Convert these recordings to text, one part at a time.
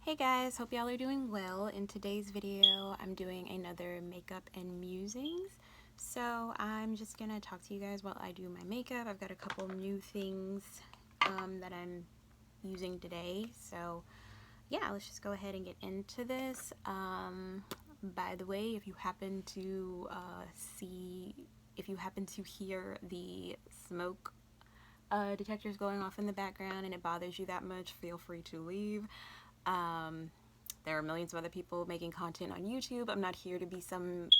Hey guys, hope y'all are doing well. In today's video, I'm doing another makeup and musings. So I'm just gonna talk to you guys while I do my makeup. I've got a couple new things that I'm using today. So yeah, let's just go ahead and get into this. By the way, if you happen to hear the smoke detectors going off in the background and it bothers you that much, feel free to leave. There are millions of other people making content on YouTube. I'm not here to be some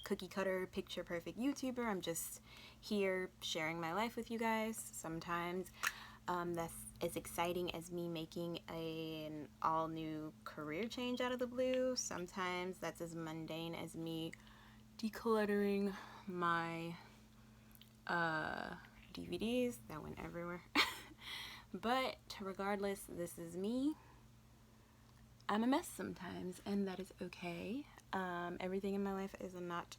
cookie cutter picture perfect YouTuber. I'm just here sharing my life with you guys. Sometimes that's as exciting as me making an all new career change out of the blue. Sometimes that's as mundane as me decluttering my DVDs that went everywhere. But regardless, this is me. I'm a mess sometimes, and that is okay. Everything in my life is not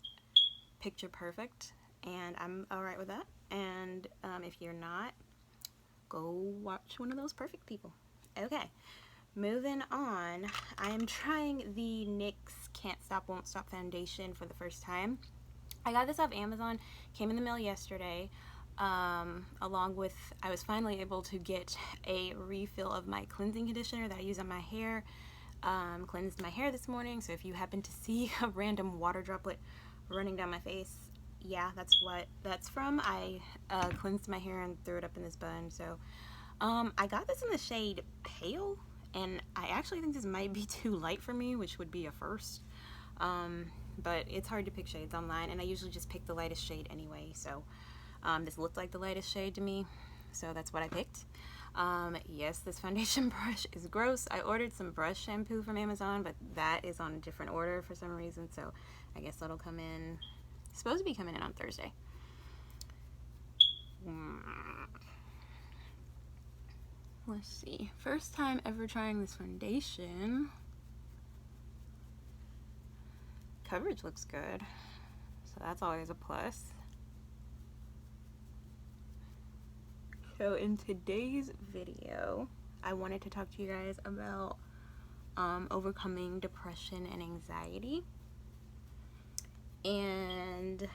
picture perfect, and I'm alright with that. And if you're not, go watch one of those perfect people. Okay, moving on. I am trying the NYX Can't Stop Won't Stop foundation for the first time. I got this off Amazon, came in the mail yesterday. Along with, I was finally able to get a refill of my cleansing conditioner that I use on my hair. Cleansed my hair this morning, so if you happen to see a random water droplet running down my face, yeah, that's what that's from. I cleansed my hair and threw it up in this bun. So I got this in the shade Pale, and I actually think this might be too light for me, which would be a first. But it's hard to pick shades online, and I usually just pick the lightest shade anyway, so this looked like the lightest shade to me, so that's what I picked. Yes, this foundation brush is gross. I ordered some brush shampoo from Amazon, but that is on a different order for some reason, so I guess that'll come in. It's supposed to be coming in on Thursday. Let's see. First time ever trying this foundation. Coverage looks good, so that's always a plus. So in today's video, I wanted to talk to you guys about overcoming depression and anxiety. And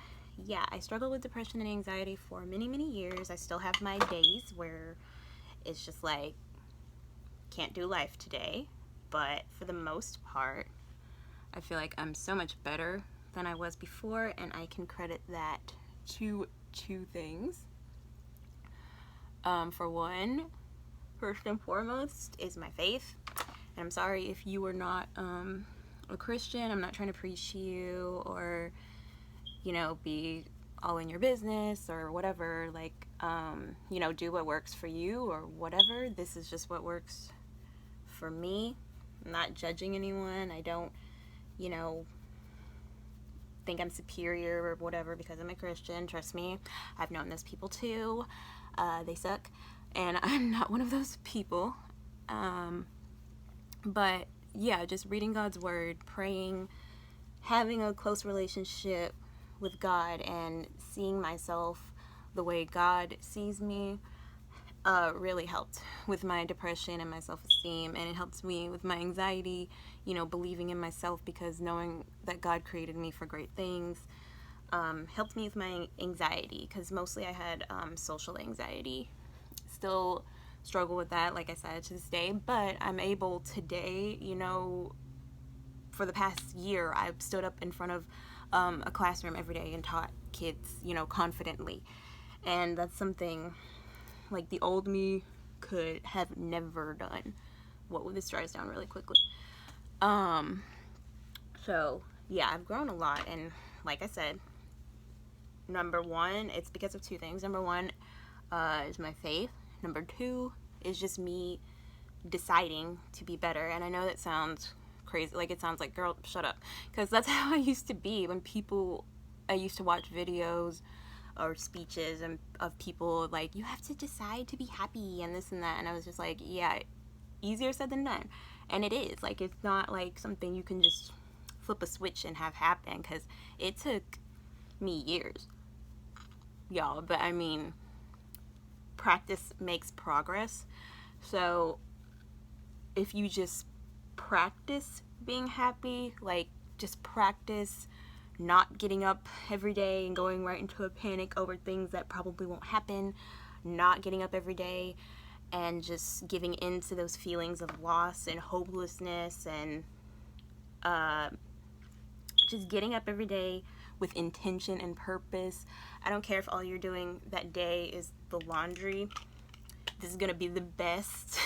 yeah, I struggled with depression and anxiety for many, many years. I still have my days where it's just like, can't do life today. But for the most part, I feel like I'm so much better than I was before, and I can credit that to two things. For one, first and foremost, is my faith. And I'm sorry if you are not a Christian. I'm not trying to preach to you or, you know, be all in your business or whatever. Like, you know, do what works for you or whatever. This is just what works for me. I'm not judging anyone. I don't, you know, think I'm superior or whatever because I'm a Christian. Trust me, I've known those people too. They suck, and I'm not one of those people. But yeah, just reading God's word, praying, having a close relationship with God, and seeing myself the way God sees me really helped with my depression and my self-esteem, and it helped me with my anxiety, you know, believing in myself, because knowing that God created me for great things helped me with my anxiety, because mostly I had social anxiety. Still struggle with that, like I said, to this day, but I'm able today, you know, for the past year, I've stood up in front of a classroom every day and taught kids, you know, confidently, and that's something like the old me could have never done. Whoa, this dries down really quickly. So yeah, I've grown a lot, and like I said, number one, it's because of two things. Number one is my faith. Number two is just me deciding to be better. And I know that sounds crazy, like it sounds like, girl, shut up, because that's how I used to be when I used to watch videos or speeches and of people like, you have to decide to be happy and this and that, and I was just like, yeah, easier said than done. And it is, like, it's not like something you can just flip a switch and have happen, because it took me years, y'all. But I mean, practice makes progress. So if you just practice being happy, like just practice not getting up every day and going right into a panic over things that probably won't happen, not getting up every day and just giving in to those feelings of loss and hopelessness, and just getting up every day with intention and purpose. I don't care if all you're doing that day is the laundry. This is gonna be the best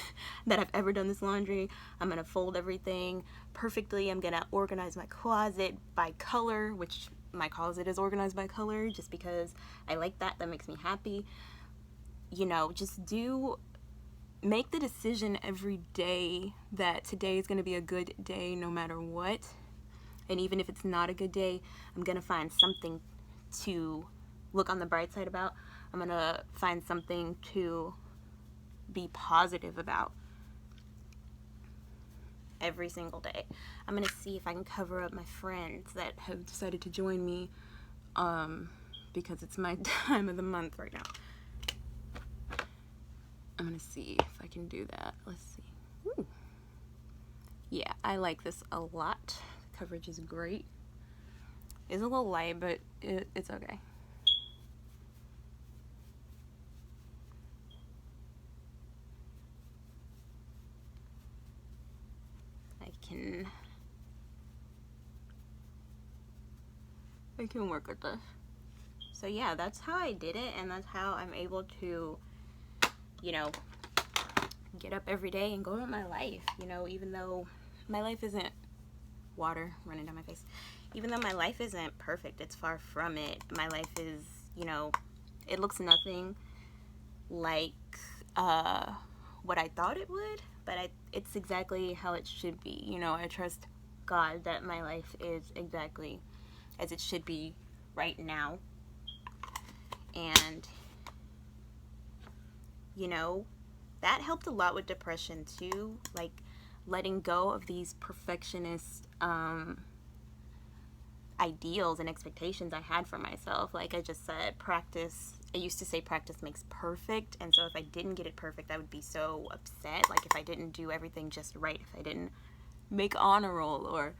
that I've ever done this laundry. I'm gonna fold everything perfectly. I'm gonna organize my closet by color, which my closet is organized by color just because I like that. That makes me happy. You know, just make the decision every day that today is gonna be a good day no matter what. And even if it's not a good day, I'm gonna find something to look on the bright side about. I'm gonna find something to be positive about every single day. I'm gonna see if I can cover up my friends that have decided to join me because it's my time of the month right now. I'm gonna see if I can do that. Let's see. Ooh. Yeah, I like this a lot. The coverage is great. It's a little light, but it's okay. I can work with this. So yeah, that's how I did it, and that's how I'm able to, you know, get up every day and go about my life. You know, even though my life isn't water running down my face, even though my life isn't perfect, it's far from it. My life is, you know, it looks nothing like what I thought it would, but it's exactly how it should be. You know, I trust God that my life is exactly as it should be right now. And, you know, that helped a lot with depression too, like letting go of these perfectionist ideals and expectations I had for myself. Like I just said, I used to say practice makes perfect, and so if I didn't get it perfect, I would be so upset. Like if I didn't do everything just right, if I didn't make honor roll, or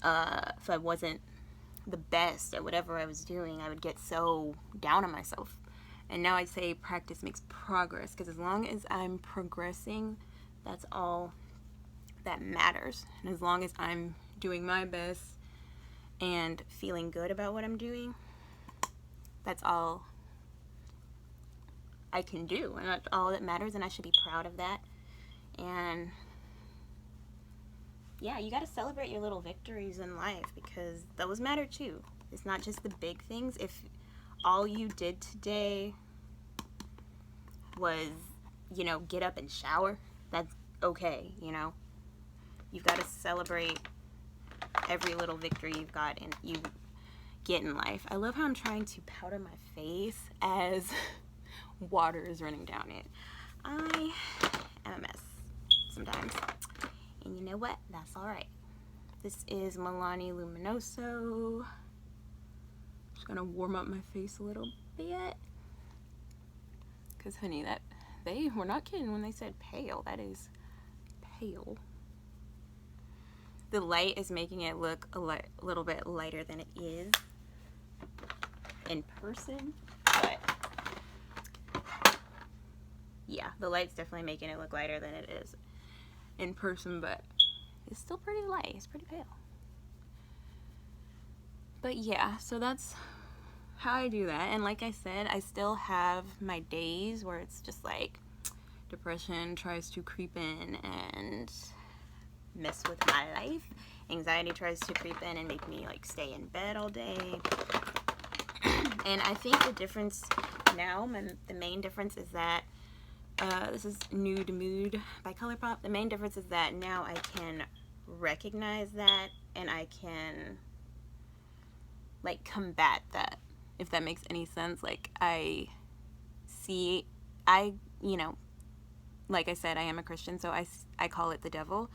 if I wasn't the best at whatever I was doing, I would get so down on myself. And now I say practice makes progress, because as long as I'm progressing, that's all that matters. And as long as I'm doing my best and feeling good about what I'm doing, that's all I can do, and that's all that matters, and I should be proud of that. And yeah, you got to celebrate your little victories in life, because those matter too. It's not just the big things. If all you did today was, you know, get up and shower, that's okay, you know. You've got to celebrate every little victory you've got and you get in life. I love how I'm trying to powder my face as water is running down it. I am a mess sometimes, and you know what? That's all right. This is Milani Luminoso. Just gonna warm up my face a little bit, because honey, that they were not kidding when they said pale. That is pale. The light is making it look a little bit lighter than it is in person, but yeah, the light's definitely making it look lighter than it is in person, but it's still pretty light. It's pretty pale. But yeah, so that's how I do that. And like I said, I still have my days where it's just like depression tries to creep in and mess with my life. Anxiety tries to creep in and make me like stay in bed all day. And I think the difference now, the main difference is that this is Nude Mood by ColourPop. The main difference is that now I can recognize that, and I can like combat that, if that makes any sense. Like you know, like I said, I am a Christian, so I call it the devil.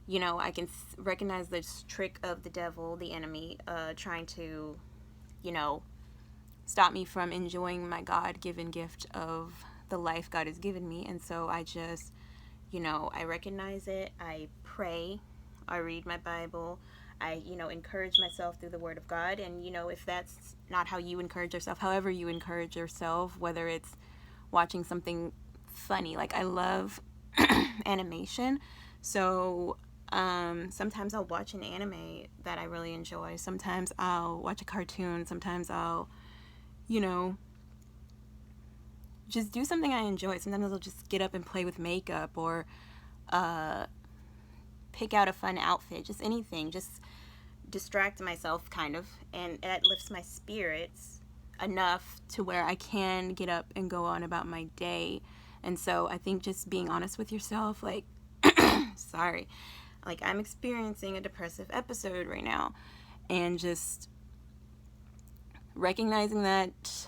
You know, I can recognize this trick of the devil, the enemy, trying to, you know, stop me from enjoying my God-given gift of the life God has given me. And so I just I recognize it, I pray, I read my Bible, I, encourage myself through the Word of God. And, if that's not how you encourage yourself, however you encourage yourself, whether it's watching something funny, like I love animation. So sometimes I'll watch an anime that I really enjoy. Sometimes I'll watch a cartoon. Sometimes I'll, just do something I enjoy. Sometimes I'll just get up and play with makeup, or pick out a fun outfit, just anything, just distract myself kind of, and that lifts my spirits enough to where I can get up and go on about my day. And so I think just being honest with yourself, like, sorry, like I'm experiencing a depressive episode right now, and just recognizing that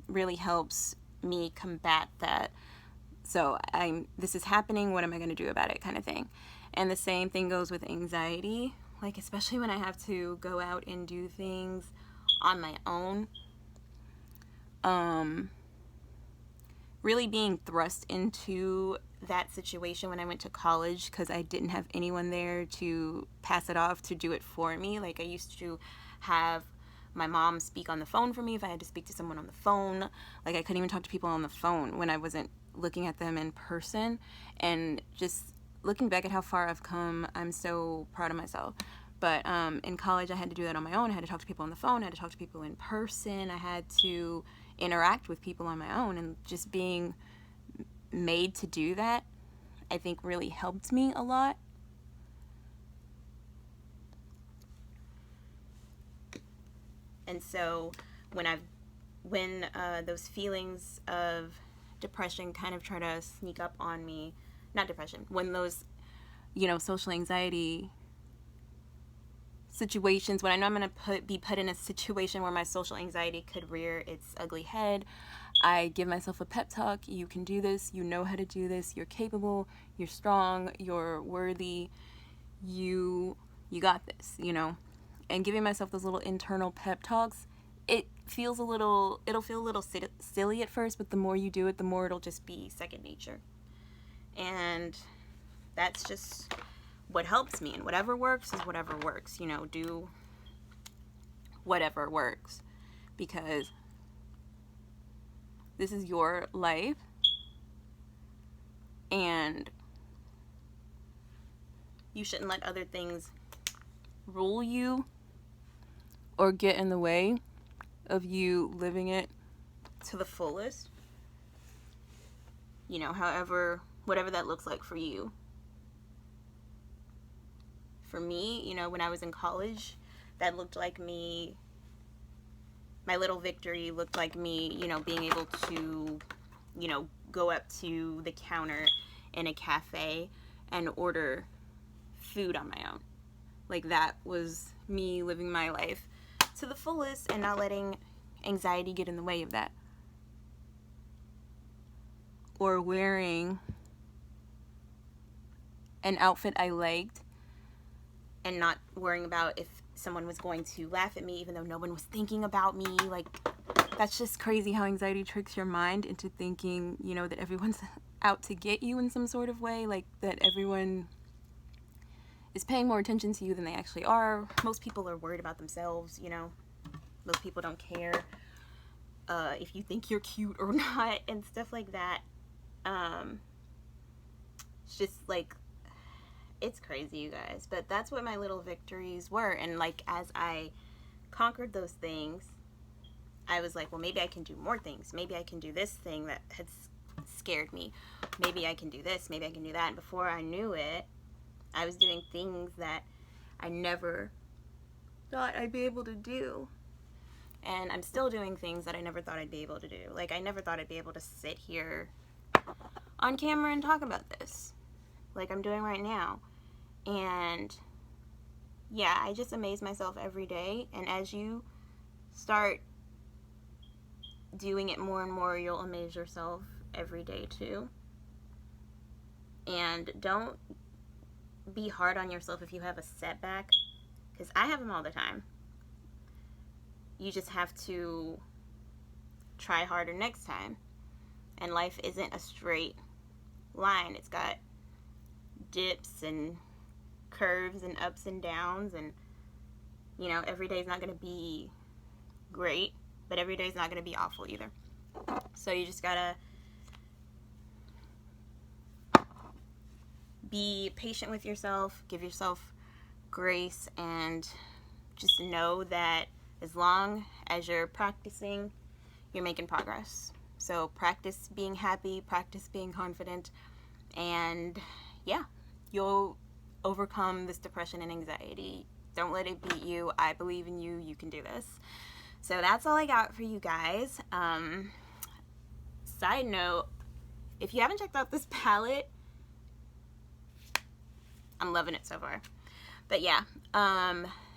really helps me combat that. So this is happening, what am I going to do about it, kind of thing. And the same thing goes with anxiety, like especially when I have to go out and do things on my own. Really being thrust into that situation when I went to college, because I didn't have anyone there to pass it off, to do it for me. Like I used to have my mom speak on the phone for me if I had to speak to someone on the phone. Like I couldn't even talk to people on the phone when I wasn't looking at them in person. And just looking back at how far I've come, I'm so proud of myself. But in college, I had to do that on my own. I had to talk to people on the phone. I had to talk to people in person. I had to interact with people on my own. And just being made to do that, I think really helped me a lot. And so when those feelings of depression kind of try to sneak up on me, not depression, when those, social anxiety situations, when I know I'm going to be put in a situation where my social anxiety could rear its ugly head, I give myself a pep talk. You can do this. You know how to do this. You're capable. You're strong. You're worthy. You got this, And giving myself those little internal pep talks, it'll feel a little silly at first, but the more you do it, the more it'll just be second nature. And that's just what helps me. And whatever works is whatever works. Do whatever works, because this is your life, and you shouldn't let other things rule you or get in the way of you living it to the fullest. Whatever that looks like for you. For me, when I was in college, that looked like me, my little victory looked like me, being able to, go up to the counter in a cafe and order food on my own. Like that was me living my life to the fullest and not letting anxiety get in the way of that. Or wearing an outfit I liked and not worrying about if someone was going to laugh at me, even though no one was thinking about me. Like, that's just crazy how anxiety tricks your mind into thinking, that everyone's out to get you in some sort of way, like that everyone is paying more attention to you than they actually are. Most people are worried about themselves, Most people don't care if you think you're cute or not and stuff like that. It's just like, it's crazy, you guys. But that's what my little victories were. And like, as I conquered those things, I was like, well, maybe I can do more things. Maybe I can do this thing that had scared me. Maybe I can do this. Maybe I can do that. And before I knew it, I was doing things that I never thought I'd be able to do. And I'm still doing things that I never thought I'd be able to do. Like, I never thought I'd be able to sit here on camera and talk about this, like I'm doing right now. And yeah, I just amaze myself every day. And as you start doing it more and more, you'll amaze yourself every day too. And don't be hard on yourself if you have a setback, because I have them all the time. You just have to try harder next time. And life isn't a straight line. It's got dips and curves and ups and downs, and you know, every day is not going to be great, but every day is not going to be awful either. So you just gotta be patient with yourself, give yourself grace, and just know that as long as you're practicing, you're making progress. So practice being happy, practice being confident, and yeah, you'll overcome this depression and anxiety. Don't let it beat you. I believe in you. You can do this. So that's all I got for you guys. Side note, if you haven't checked out this palette, I'm loving it so far. But yeah,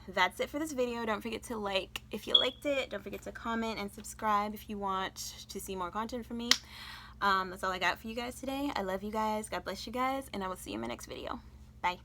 that's it for this video. Don't forget to like if you liked it. Don't forget to comment and subscribe if you want to see more content from me. That's all I got for you guys today. I love you guys. God bless you guys. And I will see you in my next video. Bye.